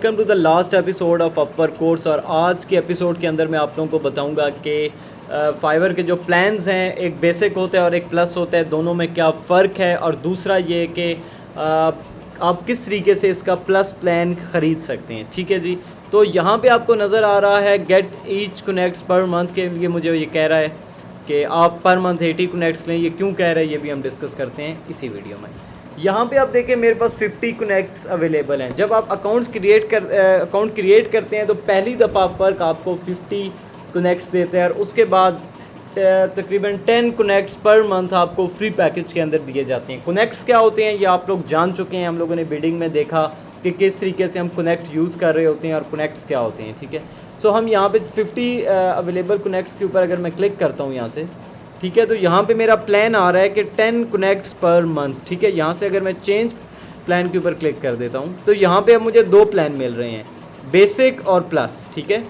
Welcome to the last episode of Upwork course. और आज के एपिसोड के अंदर मैं आप लोगों को बताऊंगा कि फाइवर के जो प्लान्स हैं, एक बेसिक होता है और एक प्लस होता है, दोनों में क्या फ़र्क है। और दूसरा ये कि आप किस तरीके से इसका प्लस प्लान ख़रीद सकते हैं। ठीक है जी। तो यहाँ पे आपको नज़र आ रहा है gate each connects per month के लिए मुझे ये कह रहा है कि आप पर मंथ 80 कनेक्ट्स लें। ये क्यों कह रहा है ये भी हम डिस्कस करते हैं इसी वीडियो में। यहाँ पे आप देखें मेरे पास 50 कनेक्ट्स अवेलेबल हैं। जब आप अकाउंट क्रिएट करते हैं तो पहली दफ़ा वर्क आपको 50 कनेक्ट्स देते हैं और उसके बाद तकरीबन 10 कनेक्ट्स पर मंथ आपको फ्री पैकेज के अंदर दिए जाते हैं। कनेक्ट्स क्या होते हैं ये आप लोग जान चुके हैं, हम लोगों ने बिडिंग में देखा कि किस तरीके से हम कनेक्ट यूज़ कर रहे होते हैं और कनेक्ट्स क्या होते हैं। ठीक है। सो हम यहाँ पे 50 अवेलेबल कनेक्ट्स के ऊपर अगर मैं क्लिक करता हूँ यहाँ से, ठीक है, तो यहाँ पे मेरा प्लान आ रहा है कि 10 कनेक्ट्स पर मंथ। ठीक है। यहाँ से अगर मैं चेंज प्लान के ऊपर क्लिक कर देता हूँ तो यहाँ पे अब मुझे दो प्लान मिल रहे हैं, बेसिक और प्लस। ठीक है।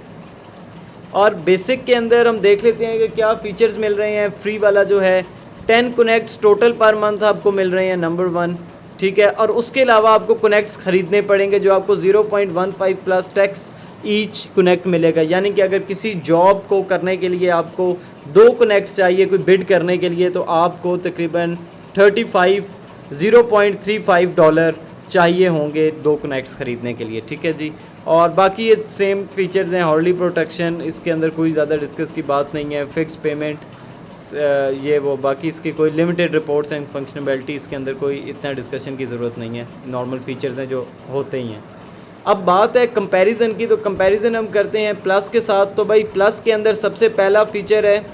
और बेसिक के अंदर हम देख लेते हैं कि क्या फ़ीचर्स मिल रहे हैं। फ्री वाला जो है 10 कनेक्ट्स टोटल पर मंथ आपको मिल रहे हैं, नंबर 1। ठीक है। और उसके अलावा आपको कनेक्ट्स ख़रीदने पड़ेंगे जो आपको 0.15 प्लस टैक्स ईच कनेक्ट मिलेगा। यानी कि अगर किसी जॉब को करने के लिए आपको 2 कनेक्ट्स चाहिए कोई बिड करने के लिए, तो आपको तकरीबन 0.35 डॉलर चाहिए होंगे 2 कनेक्ट्स ख़रीदने के लिए। ठीक है जी। और बाकी ये सेम फीचर्स हैं। हॉर्ली प्रोटेक्शन, इसके अंदर कोई ज़्यादा डिस्कस की बात नहीं है। फिक्स पेमेंट, ये वो बाकी इसकी कोई लिमिटेड रिपोर्ट्स एंड फंक्शनैलिटी, इसके अंदर कोई इतना डिस्कशन की ज़रूरत नहीं है। नॉर्मल फीचर्स हैं जो होते ही हैं। अब बात है कंपैरिजन की, तो कंपैरिजन हम करते हैं प्लस के साथ। तो भाई प्लस के अंदर सबसे पहला फीचर है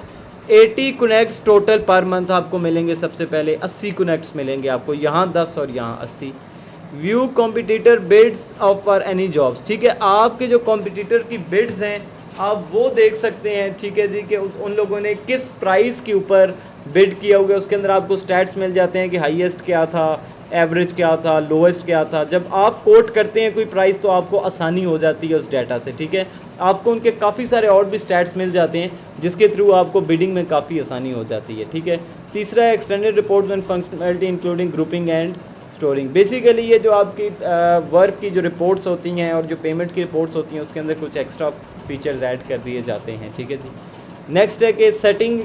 80 कनेक्ट्स टोटल पर मंथ आपको मिलेंगे। सबसे पहले 80 कनेक्ट्स मिलेंगे आपको, यहाँ 10 और यहाँ 80। View competitor bids of for any jobs. ठीक है। आपके जो कॉम्पिटिटर की बिड्स हैं आप वो देख सकते हैं। ठीक है जी, कि उन लोगों ने किस प्राइस के ऊपर बिड किया हुआ है। उसके अंदर आपको स्टैट्स मिल जाते हैं कि हाईएस्ट क्या था, एवरेज क्या था, लोएस्ट क्या था। जब आप कोट करते हैं कोई प्राइस तो आपको आसानी हो जाती है उस डाटा से। ठीक है। आपको उनके काफ़ी सारे और भी स्टैट्स मिल जाते हैं जिसके थ्रू आपको बिडिंग में काफ़ी आसानी हो जाती है। ठीक है। तीसरा है extended reports and functionality including grouping and storing. Basically ये जो आपकी वर्क की जो रिपोर्ट्स होती हैं और जो पेमेंट की रिपोर्ट्स होती हैं उसके अंदर कुछ एक्स्ट्रा फीचर्स ऐड कर दिए जाते हैं। ठीक है जी। नेक्स्ट है कि setting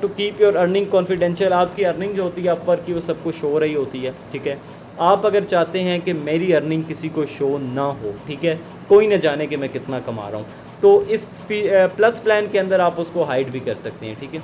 to keep your earning confidential. आपकी अर्निंग जो होती है अपवर्क की वो सबको शो हो रही होती है। ठीक है। आप अगर चाहते हैं कि मेरी अर्निंग किसी को शो ना हो, ठीक है, कोई ना जाने कि मैं कितना कमा रहा हूँ, तो इस प्लस प्लान के अंदर आप उसको हाइड भी कर सकते हैं। ठीक है।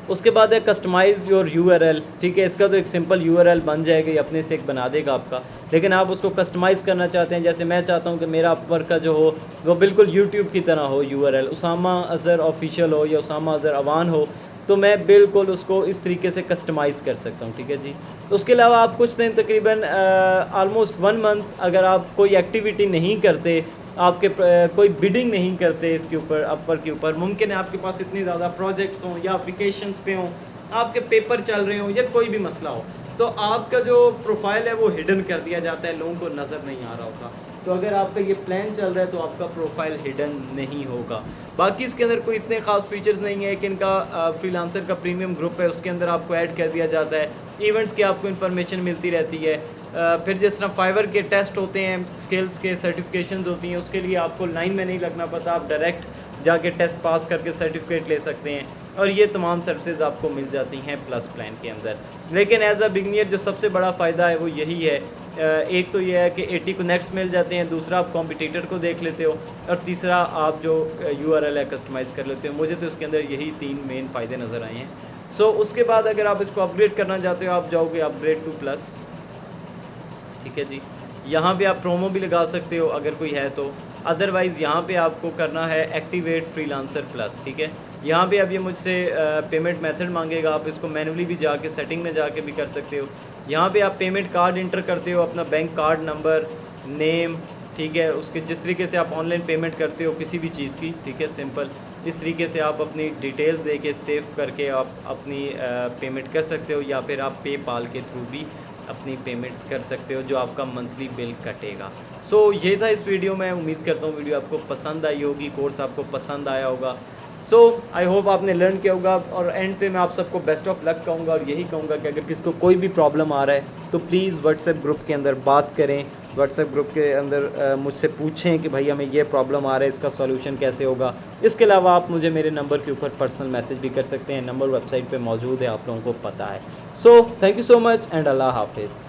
उसके बाद है कस्टमाइज़ योर यूआरएल। ठीक है। इसका तो एक सिंपल यूआरएल बन जाएगा, ये अपने से एक बना देगा आपका। लेकिन आप उसको कस्टमाइज़ करना चाहते हैं, जैसे मैं चाहता हूं कि मेरा अपवर्क का जो हो वो बिल्कुल यूट्यूब की तरह हो, यूआरएल उसामा अज़हर ऑफिशियल हो या उसामा अज़हर अवान हो, तो मैं बिल्कुल उसको इस तरीके से कस्टमाइज़ कर सकता हूँ। ठीक है जी। उसके अलावा आप कुछ दिन तकरीबन आलमोस्ट 1 मंथ अगर आप कोई एक्टिविटी नहीं करते, आपके कोई बिडिंग नहीं करते इसके ऊपर, अपवर्क के ऊपर, मुमकिन है आपके पास इतने ज़्यादा प्रोजेक्ट्स हों या वेकेशंस पे हों, आपके पेपर चल रहे हों या कोई भी मसला हो, तो आपका जो प्रोफाइल है वो हिडन कर दिया जाता है, लोगों को नज़र नहीं आ रहा होता। तो अगर आपका ये प्लान चल रहा है तो आपका प्रोफाइल हिडन नहीं होगा। बाकी इसके अंदर कोई इतने ख़ास फीचर्स नहीं है कि इनका फ्रीलांसर का प्रीमियम ग्रुप है उसके अंदर आपको ऐड कर दिया जाता है, इवेंट्स की आपको इन्फॉर्मेशन मिलती रहती है। फिर जिस तरह फाइवर के टेस्ट होते हैं, स्किल्स के सर्टिफिकेशंस होती हैं, उसके लिए आपको लाइन में नहीं लगना पड़ता, आप डायरेक्ट जाके टेस्ट पास करके सर्टिफिकेट ले सकते हैं। और ये तमाम सर्विसेज आपको मिल जाती हैं प्लस प्लान के अंदर। लेकिन एज अ बिगनियर जो सबसे बड़ा फ़ायदा है वो यही है, एक तो ये है कि 80 कनेक्ट्स मिल जाते हैं, दूसरा आप कॉम्पिटिटर को देख लेते हो, और तीसरा आप जो यूआरएल है कस्टमाइज़ कर लेते हो। मुझे तो इसके अंदर यही 3 मेन फ़ायदे नज़र आए हैं। सो उसके बाद अगर आप इसको अपग्रेड करना चाहते हो आप जाओगे अपग्रेड टू प्लस। ठीक है जी। यहाँ पे आप प्रोमो भी लगा सकते हो अगर कोई है तो, अदरवाइज़ यहाँ पे आपको करना है एक्टिवेट फ्रीलांसर प्लस। ठीक है। यहाँ पे अब ये मुझसे पेमेंट मेथड मांगेगा, आप इसको मैनुअली भी जाके सेटिंग में जाके भी कर सकते हो। यहाँ पे आप पेमेंट कार्ड इंटर करते हो, अपना बैंक कार्ड नंबर, नेम, ठीक है, उसके जिस तरीके से आप ऑनलाइन पेमेंट करते हो किसी भी चीज़ की, ठीक है, सिंपल इस तरीके से आप अपनी डिटेल्स दे के सेव करके आप अपनी पेमेंट कर सकते हो, या फिर आप पेपाल के थ्रू भी अपनी पेमेंट्स कर सकते हो जो आपका मंथली बिल कटेगा। सो ये था इस वीडियो में। उम्मीद करता हूँ वीडियो आपको पसंद आई होगी, कोर्स आपको पसंद आया होगा। सो आई होप आपने लर्न किया होगा। और एंड पे मैं आप सबको बेस्ट ऑफ लक कहूँगा और यही कहूँगा कि अगर किसी को कोई भी प्रॉब्लम आ रहा है तो प्लीज़ व्हाट्सएप ग्रुप के अंदर बात करें, व्हाट्सएप ग्रुप के अंदर मुझसे पूछें कि भाई हमें ये प्रॉब्लम आ रहा है, इसका सॉल्यूशन कैसे होगा। इसके अलावा आप मुझे मेरे नंबर के ऊपर पर्सनल मैसेज भी कर सकते हैं, नंबर वेबसाइट पे मौजूद है, आप लोगों को पता है। So thank you so much and अल्लाह हाफिज़।